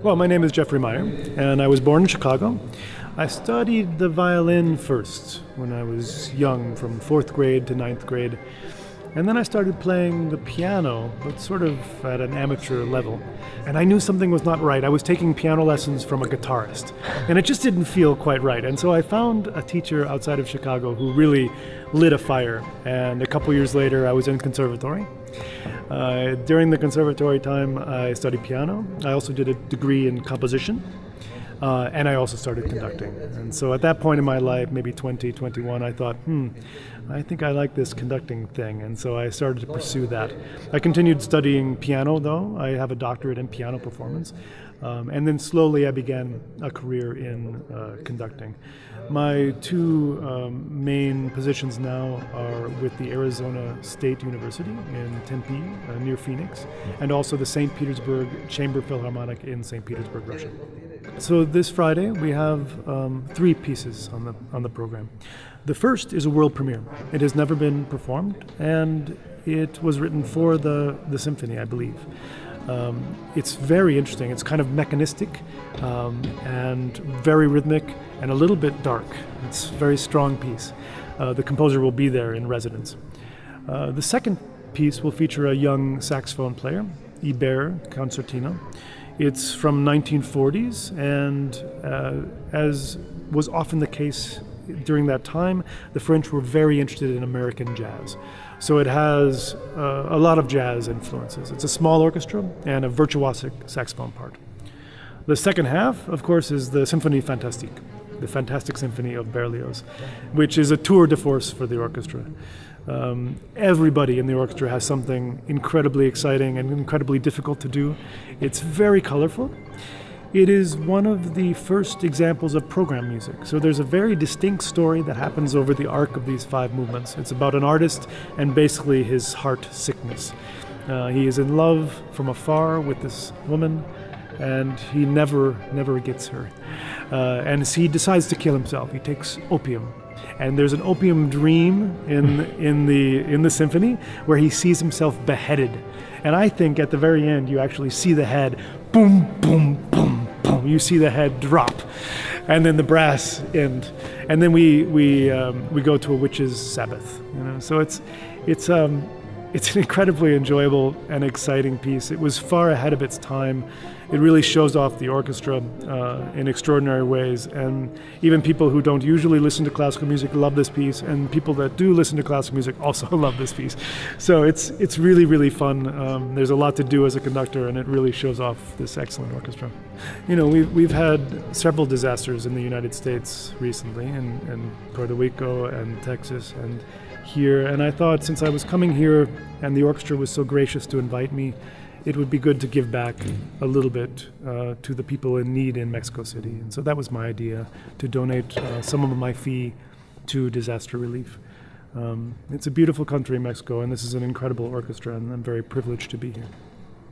Well, my name is Jeffery Meyer, and I was born in Chicago. I studied the violin first when I was young, from 4th grade to 9th grade. And then I started playing the piano, but sort of at an amateur level. And I knew something was not right. I was taking piano lessons from a guitarist, and it just didn't feel quite right. And so I found a teacher outside of Chicago who really lit a fire. And a couple years later, I was in conservatory. During the conservatory time, I studied piano. I also did a degree in composition. And I also started conducting. And so at that point in my life, maybe 20, 21, I thought, I think I like this conducting thing. And so I started to pursue that. I continued studying piano, though. I have a doctorate in piano performance. And then slowly I began a career in conducting. My two main positions now are with the Arizona State University in Tempe, near Phoenix, and also the St. Petersburg Chamber Philharmonic in St. Petersburg, Russia. So this Friday we have 3 pieces on the program. The first is a world premiere. It has never been performed, and it was written for the symphony, I believe. It's very interesting. It's kind of mechanistic and very rhythmic and a little bit dark. It's a very strong piece. The composer will be there in residence. The second piece will feature a young saxophone player, Iber Concertino. It's from 1940s, and as was often the case during that time, the French were very interested in American jazz. So it has a lot of jazz influences. It's a small orchestra and a virtuosic saxophone part. The second half, of course, is the Sinfonía Fantástica, the Fantastic Symphony of Berlioz, which is a tour de force for the orchestra. Everybody in the orchestra has something incredibly exciting and incredibly difficult to do. It's very colorful. It is one of the first examples of program music. So there's a very distinct story that happens over the arc of these 5 movements. It's about an artist and basically his heart sickness. He is in love from afar with this woman, and he never gets her. And he decides to kill himself. He takes opium. And there's an opium dream in the symphony where he sees himself beheaded. And I think at the very end you actually see the head, boom, boom, boom, boom. You see the head drop, and then the brass end, and then we go to a witch's Sabbath. So it's an incredibly enjoyable and exciting piece. It was far ahead of its time. It really shows off the orchestra in extraordinary ways, and even people who don't usually listen to classical music love this piece, and people that do listen to classical music also love this piece. So it's really, really fun. There's a lot to do as a conductor, and it really shows off this excellent orchestra. We've had several disasters in the United States recently, in Puerto Rico and Texas and here, and I thought, since I was coming here and the orchestra was so gracious to invite me, it would be good to give back a little bit to the people in need in Mexico City. And so that was my idea, to donate some of my fee to disaster relief. It's a beautiful country, Mexico, and this is an incredible orchestra, and I'm very privileged to be here.